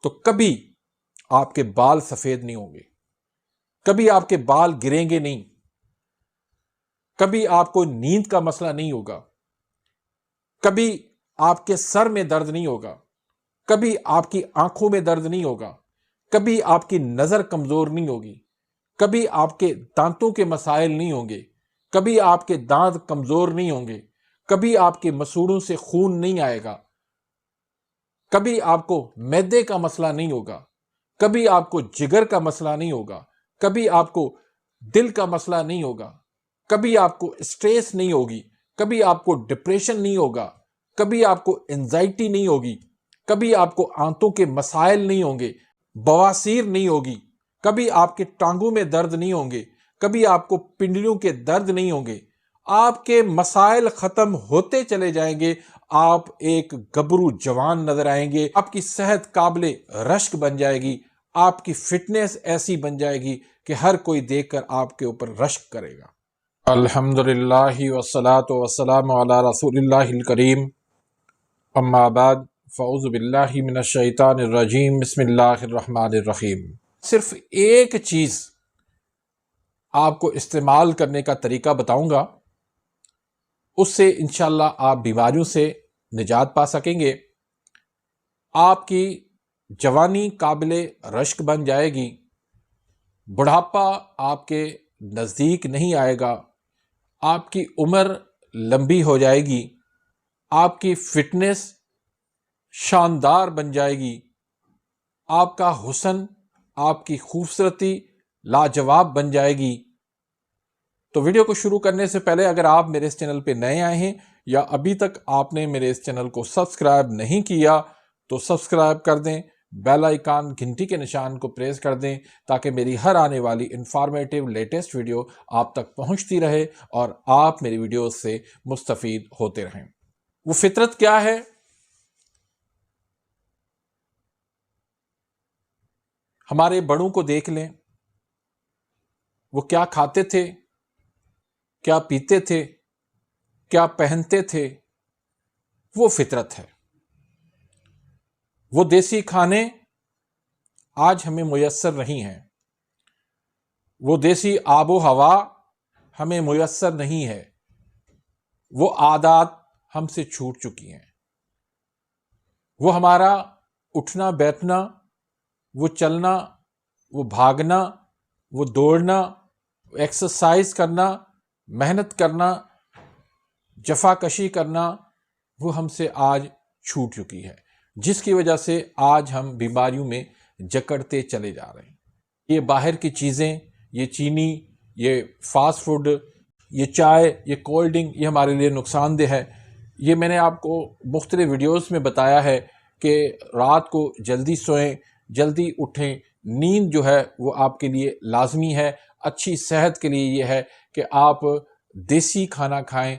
تو کبھی آپ کے بال سفید نہیں ہوں گے، کبھی آپ کے بال گریں گے نہیں، کبھی آپ کو نیند کا مسئلہ نہیں ہوگا، کبھی آپ کے سر میں درد نہیں ہوگا، کبھی آپ کی آنکھوں میں درد نہیں ہوگا، کبھی آپ کی نظر کمزور نہیں ہوگی، کبھی آپ کے دانتوں کے مسائل نہیں ہوں گے، کبھی آپ کے دانت کمزور نہیں ہوں گے، کبھی آپ کے مسوڑوں سے خون نہیں آئے گا، کبھی آپ کو معدے کا مسئلہ نہیں ہوگا، کبھی آپ کو جگر کا مسئلہ نہیں ہوگا، کبھی آپ کو دل کا مسئلہ نہیں ہوگا، کبھی آپ کو اسٹریس نہیں ہوگی، کبھی آپ کو ڈپریشن نہیں ہوگا، کبھی آپ کو انزائٹی نہیں ہوگی، کبھی آپ کو آنتوں کے مسائل نہیں ہوں گے، بواسیر نہیں ہوگی، کبھی آپ کے ٹانگوں میں درد نہیں ہوں گے، کبھی آپ کو پنڈلیوں کے درد نہیں ہوں گے۔ آپ کے مسائل ختم ہوتے چلے جائیں گے، آپ ایک گبرو جوان نظر آئیں گے، آپ کی صحت قابل رشک بن جائے گی، آپ کی فٹنس ایسی بن جائے گی کہ ہر کوئی دیکھ کر آپ کے اوپر رشک کرے گا۔ الحمدللہ والصلاة والسلام علی رسول اللہ الکریم، اما بعد فاعوذ باللہ من الشیطان الرجیم، بسم اللہ الرحمن الرحیم۔ صرف ایک چیز آپ کو استعمال کرنے کا طریقہ بتاؤں گا، اس سے انشاءاللہ آپ بیماریوں سے نجات پا سکیں گے، آپ کی جوانی قابل رشک بن جائے گی، بڑھاپا آپ کے نزدیک نہیں آئے گا، آپ کی عمر لمبی ہو جائے گی، آپ کی فٹنس شاندار بن جائے گی، آپ کا حسن، آپ کی خوبصورتی لاجواب بن جائے گی۔ تو ویڈیو کو شروع کرنے سے پہلے اگر آپ میرے اس چینل پہ نئے آئے ہیں یا ابھی تک آپ نے میرے اس چینل کو سبسکرائب نہیں کیا تو سبسکرائب کر دیں، بیل آئیکن گھنٹی کے نشان کو پریس کر دیں تاکہ میری ہر آنے والی انفارمیٹیو لیٹسٹ ویڈیو آپ تک پہنچتی رہے اور آپ میری ویڈیوز سے مستفید ہوتے رہیں۔ وہ فطرت کیا ہے؟ ہمارے بڑوں کو دیکھ لیں، وہ کیا کھاتے تھے، کیا پیتے تھے، کیا پہنتے تھے، وہ فطرت ہے۔ وہ دیسی کھانے آج ہمیں میسر نہیں ہیں، وہ دیسی آب و ہوا ہمیں میسر نہیں ہے، وہ عادات ہم سے چھوٹ چکی ہیں، وہ ہمارا اٹھنا بیٹھنا، وہ چلنا، وہ بھاگنا، وہ دوڑنا، ایکسرسائز کرنا، محنت کرنا، جفا کشی کرنا، وہ ہم سے آج چھوٹ چکی ہے، جس کی وجہ سے آج ہم بیماریوں میں جکڑتے چلے جا رہے ہیں۔ یہ باہر کی چیزیں، یہ چینی، یہ فاسٹ فوڈ، یہ چائے، یہ کولڈ ڈرنک، یہ ہمارے لیے نقصان دہ ہے۔ یہ میں نے آپ کو مختلف ویڈیوز میں بتایا ہے کہ رات کو جلدی سوئیں، جلدی اٹھیں، نیند جو ہے وہ آپ کے لیے لازمی ہے۔ اچھی صحت کے لیے یہ ہے کہ آپ دیسی کھانا کھائیں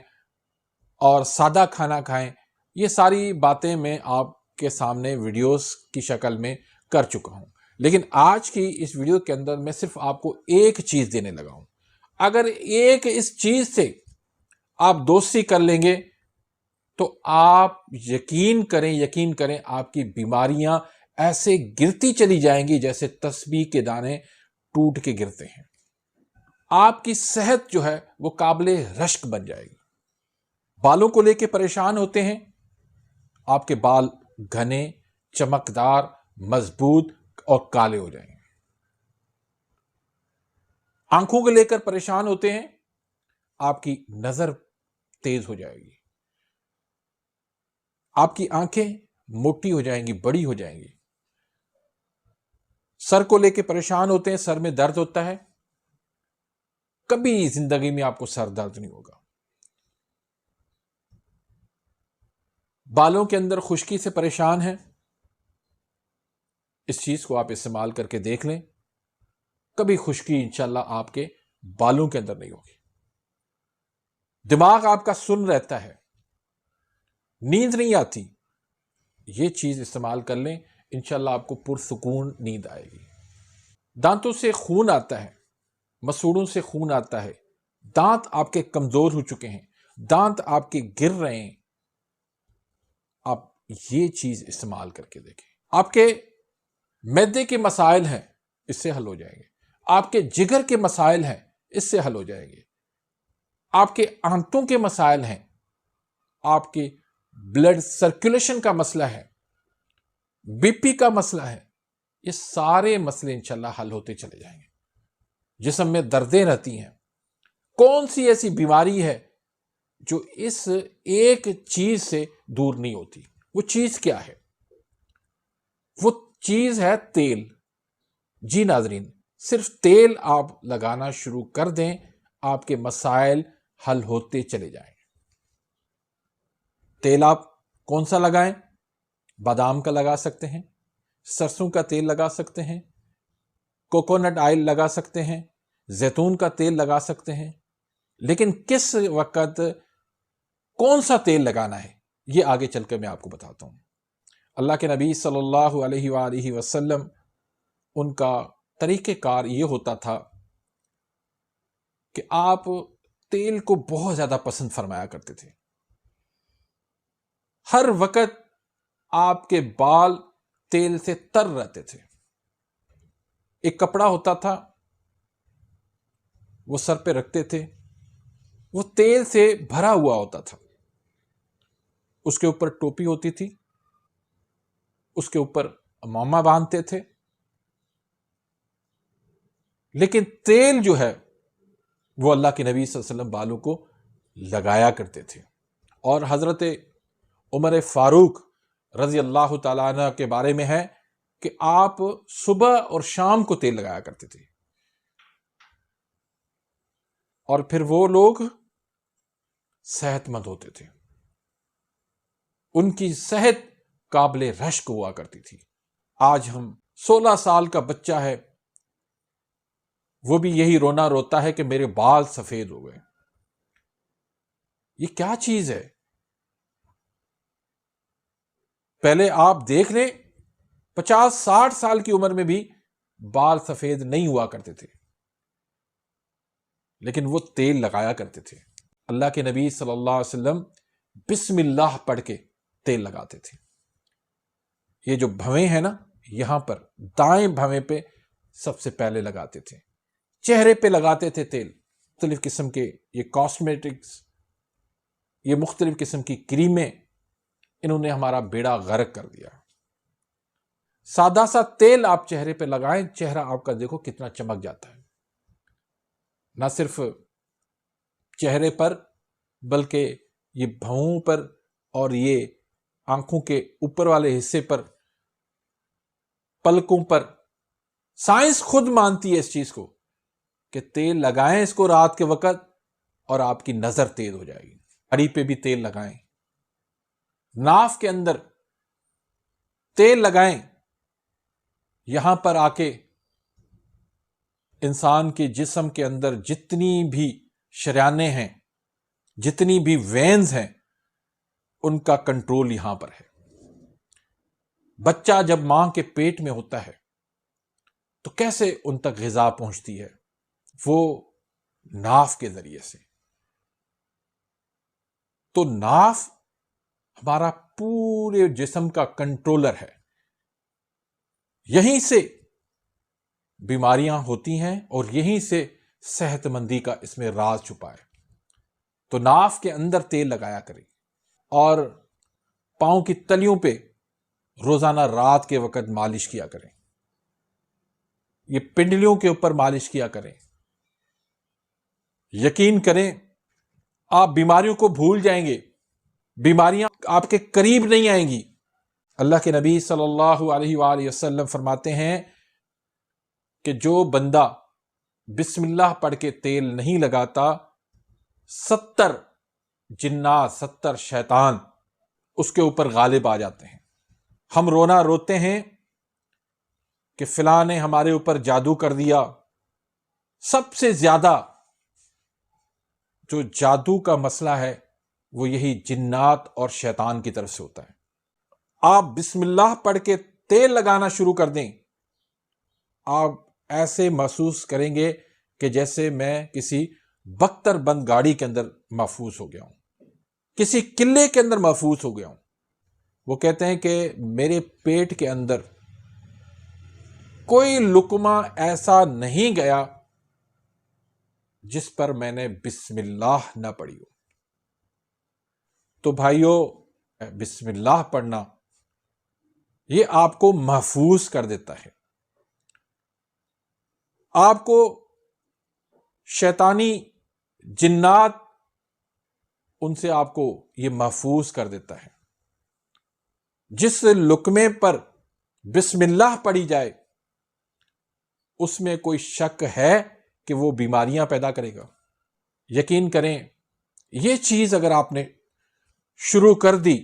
اور سادہ کھانا کھائیں۔ یہ ساری باتیں میں آپ کے سامنے ویڈیوز کی شکل میں کر چکا ہوں، لیکن آج کی اس ویڈیو کے اندر میں صرف آپ کو ایک چیز دینے لگا ہوں۔ اگر ایک اس چیز سے آپ دوستی کر لیں گے تو آپ یقین کریں آپ کی بیماریاں ایسے گرتی چلی جائیں گی جیسے تسبیح کے دانے ٹوٹ کے گرتے ہیں۔ آپ کی صحت جو ہے وہ قابل رشک بن جائے گی۔ بالوں کو لے کے پریشان ہوتے ہیں، آپ کے بال گھنے، چمکدار، مضبوط اور کالے ہو جائیں گے۔ آنکھوں کو لے کر پریشان ہوتے ہیں، آپ کی نظر تیز ہو جائے گی، آپ کی آنکھیں موٹی ہو جائیں گی، بڑی ہو جائیں گی۔ سر کو لے کے پریشان ہوتے ہیں، سر میں درد ہوتا ہے، کبھی زندگی میں آپ کو سر درد نہیں ہوگا۔ بالوں کے اندر خشکی سے پریشان ہیں، اس چیز کو آپ استعمال کر کے دیکھ لیں، کبھی خشکی انشاءاللہ آپ کے بالوں کے اندر نہیں ہوگی۔ دماغ آپ کا سن رہتا ہے، نیند نہیں آتی، یہ چیز استعمال کر لیں، انشاءاللہ آپ کو پرسکون نیند آئے گی۔ دانتوں سے خون آتا ہے، مسوڑوں سے خون آتا ہے، دانت آپ کے کمزور ہو چکے ہیں، دانت آپ کے گر رہے ہیں، آپ یہ چیز استعمال کر کے دیکھیں۔ آپ کے معدے کے مسائل ہیں اس سے حل ہو جائیں گے، آپ کے جگر کے مسائل ہیں اس سے حل ہو جائیں گے، آپ کے آنتوں کے مسائل ہیں، آپ کے بلڈ سرکولیشن کا مسئلہ ہے، بی پی کا مسئلہ ہے، یہ سارے مسئلے انشاءاللہ حل ہوتے چلے جائیں گے۔ جسم میں دردیں رہتی ہیں، کون سی ایسی بیماری ہے جو اس ایک چیز سے دور نہیں ہوتی؟ وہ چیز کیا ہے؟ وہ چیز ہے تیل۔ جی ناظرین، صرف تیل آپ لگانا شروع کر دیں، آپ کے مسائل حل ہوتے چلے جائیں گے۔ تیل آپ کون سا لگائیں؟ بادام کا لگا سکتے ہیں، سرسوں کا تیل لگا سکتے ہیں، کوکونٹ آئل لگا سکتے ہیں، زیتون کا تیل لگا سکتے ہیں، لیکن کس وقت کون سا تیل لگانا ہے یہ آگے چل کر میں آپ کو بتاتا ہوں۔ اللہ کے نبی صلی اللہ علیہ وآلہ وسلم، ان کا طریقہ کار یہ ہوتا تھا کہ آپ تیل کو بہت زیادہ پسند فرمایا کرتے تھے۔ ہر وقت آپ کے بال تیل سے تر رہتے تھے۔ ایک کپڑا ہوتا تھا، وہ سر پہ رکھتے تھے، وہ تیل سے بھرا ہوا ہوتا تھا، اس کے اوپر ٹوپی ہوتی تھی، اس کے اوپر امامہ باندھتے تھے، لیکن تیل جو ہے وہ اللہ کے نبی صلی اللہ علیہ وسلم بالوں کو لگایا کرتے تھے۔ اور حضرت عمر فاروق رضی اللہ تعالیٰ عنہ کے بارے میں ہے کہ آپ صبح اور شام کو تیل لگایا کرتے تھے، اور پھر وہ لوگ صحت مند ہوتے تھے، ان کی صحت قابل رشک ہوا کرتی تھی۔ آج ہم 16 سال کا بچہ ہے، وہ بھی یہی رونا روتا ہے کہ میرے بال سفید ہو گئے۔ یہ کیا چیز ہے؟ پہلے آپ دیکھ لیں 50-60 سال کی عمر میں بھی بال سفید نہیں ہوا کرتے تھے، لیکن وہ تیل لگایا کرتے تھے۔ اللہ کے نبی صلی اللہ علیہ وسلم بسم اللہ پڑھ کے تیل لگاتے تھے۔ یہ جو بھویں ہیں نا، یہاں پر دائیں بھویں پہ سب سے پہلے لگاتے تھے، چہرے پہ لگاتے تھے تیل۔ مختلف قسم کے یہ کاسمیٹکس، یہ مختلف قسم کی کریمیں، انہوں نے ہمارا بیڑا غرق کر دیا۔ سادہ سا تیل آپ چہرے پہ لگائیں، چہرہ آپ کا دیکھو کتنا چمک جاتا ہے۔ نہ صرف چہرے پر بلکہ یہ بھووں پر اور یہ آنکھوں کے اوپر والے حصے پر، پلکوں پر۔ سائنس خود مانتی ہے اس چیز کو کہ تیل لگائیں اس کو رات کے وقت اور آپ کی نظر تیز ہو جائے گی۔ اڑی پہ بھی تیل لگائیں، ناف کے اندر تیل لگائیں، یہاں پر آ کے انسان کے جسم کے اندر جتنی بھی شریانیں ہیں، جتنی بھی وینز ہیں، ان کا کنٹرول یہاں پر ہے۔ بچہ جب ماں کے پیٹ میں ہوتا ہے تو کیسے ان تک غذا پہنچتی ہے؟ وہ ناف کے ذریعے سے۔ تو ناف ہمارا پورے جسم کا کنٹرولر ہے، یہیں سے بیماریاں ہوتی ہیں اور یہیں سے صحت مندی کا اس میں راز چھپا ہے۔ تو ناف کے اندر تیل لگایا کریں، اور پاؤں کی تلیوں پہ روزانہ رات کے وقت مالش کیا کریں، یہ پنڈلیوں کے اوپر مالش کیا کریں۔ یقین کریں آپ بیماریوں کو بھول جائیں گے، بیماریاں آپ کے قریب نہیں آئیں گی۔ اللہ کے نبی صلی اللہ علیہ وآلہ وسلم فرماتے ہیں کہ جو بندہ بسم اللہ پڑھ کے تیل نہیں لگاتا، 70 جنات، 70 شیطان اس کے اوپر غالب آ جاتے ہیں۔ ہم رونا روتے ہیں کہ فلاں نے ہمارے اوپر جادو کر دیا۔ سب سے زیادہ جو جادو کا مسئلہ ہے وہ یہی جنات اور شیطان کی طرف سے ہوتا ہے۔ آپ بسم اللہ پڑھ کے تیل لگانا شروع کر دیں، آپ ایسے محسوس کریں گے کہ جیسے میں کسی بختر بند گاڑی کے اندر محفوظ ہو گیا ہوں، کسی قلعے کے اندر محفوظ ہو گیا ہوں۔ وہ کہتے ہیں کہ میرے پیٹ کے اندر کوئی لقمہ ایسا نہیں گیا جس پر میں نے بسم اللہ نہ پڑھی ہو۔ تو بھائیو، بسم اللہ پڑھنا یہ آپ کو محفوظ کر دیتا ہے، آپ کو شیطانی جنات ان سے آپ کو یہ محفوظ کر دیتا ہے۔ جس لقمے پر بسم اللہ پڑھی جائے اس میں کوئی شک ہے کہ وہ بیماریاں پیدا کرے گا؟ یقین کریں، یہ چیز اگر آپ نے شروع کر دی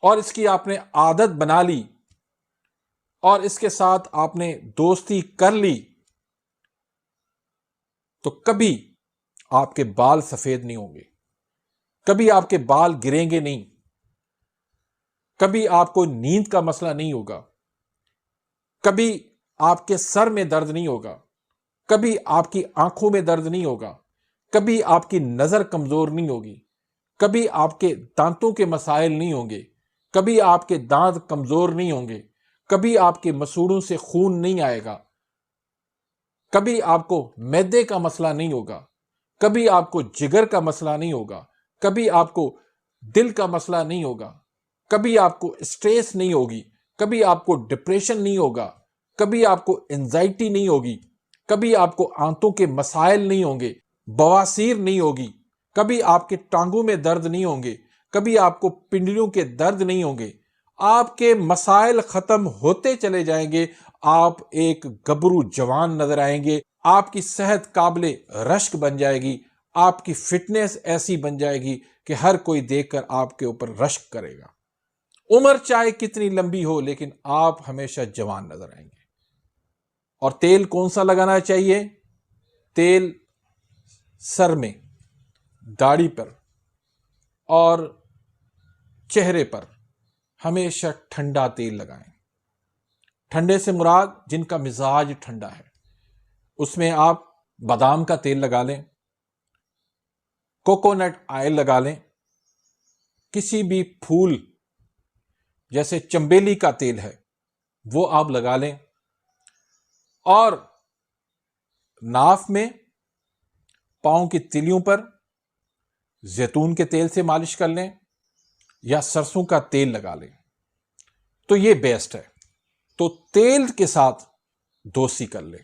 اور اس کی آپ نے عادت بنا لی اور اس کے ساتھ آپ نے دوستی کر لی تو کبھی آپ کے بال سفید نہیں ہوں گے، کبھی آپ کے بال گریں گے نہیں، کبھی آپ کو نیند کا مسئلہ نہیں ہوگا، کبھی آپ کے سر میں درد نہیں ہوگا، کبھی آپ کی آنکھوں میں درد نہیں ہوگا، کبھی آپ کی نظر کمزور نہیں ہوگی، کبھی آپ کے دانتوں کے مسائل نہیں ہوں گے، کبھی آپ کے دانت کمزور نہیں ہوں گے، کبھی آپ کے مسوڑوں سے خون نہیں آئے گا، کبھی آپ کو معدے کا مسئلہ نہیں ہوگا، کبھی آپ کو جگر کا مسئلہ نہیں ہوگا، کبھی آپ کو دل کا مسئلہ نہیں ہوگا، کبھی آپ کو اسٹریس نہیں ہوگی، کبھی آپ کو ڈپریشن نہیں ہوگا، کبھی آپ کو انزائٹی نہیں ہوگی، کبھی آپ کو آنتوں کے مسائل نہیں ہوں گے، بواسیر نہیں ہوگی، کبھی آپ کے ٹانگوں میں درد نہیں ہوں گے، کبھی آپ کو پنڈلیوں کے درد نہیں ہوں گے۔ آپ کے مسائل ختم ہوتے چلے جائیں گے، آپ ایک گبرو جوان نظر آئیں گے، آپ کی صحت قابل رشک بن جائے گی، آپ کی فٹنس ایسی بن جائے گی کہ ہر کوئی دیکھ کر آپ کے اوپر رشک کرے گا۔ عمر چاہے کتنی لمبی ہو لیکن آپ ہمیشہ جوان نظر آئیں گے۔ اور تیل کون سا لگانا چاہیے؟ تیل سر میں، داڑھی پر اور چہرے پر ہمیشہ ٹھنڈا تیل لگائیں۔ ٹھنڈے سے مراد جن کا مزاج ٹھنڈا ہے، اس میں آپ بادام کا تیل لگا لیں، کوکونٹ آئل لگا لیں، کسی بھی پھول جیسے چنبیلی کا تیل ہے وہ آپ لگا لیں، اور ناف میں، پاؤں کی تلیوں پر زیتون کے تیل سے مالش کر لیں یا سرسوں کا تیل لگا لیں، تو یہ بیسٹ ہے۔ تو تیل کے ساتھ دوستی کر لیں۔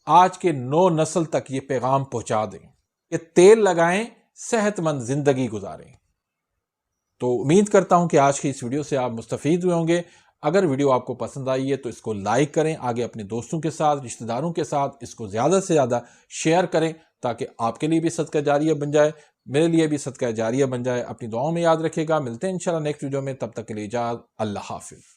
آج کے نو نسل تک یہ پیغام پہنچا دیں کہ تیل لگائیں، صحت مند زندگی گزاریں۔ تو امید کرتا ہوں کہ آج کی اس ویڈیو سے آپ مستفید ہوئے ہوں گے۔ اگر ویڈیو آپ کو پسند آئی ہے تو اس کو لائک کریں، آگے اپنے دوستوں کے ساتھ، رشتہ داروں کے ساتھ اس کو زیادہ سے زیادہ شیئر کریں تاکہ آپ کے لیے بھی صدقہ جاریہ بن جائے، میرے لیے بھی صدقہ جاریہ بن جائے۔ اپنی دعاؤں میں یاد رکھیے گا، ملتے ہیں انشاءاللہ نیکسٹ ویڈیو میں، تب تک کے لیے اجازت، اللہ حافظ۔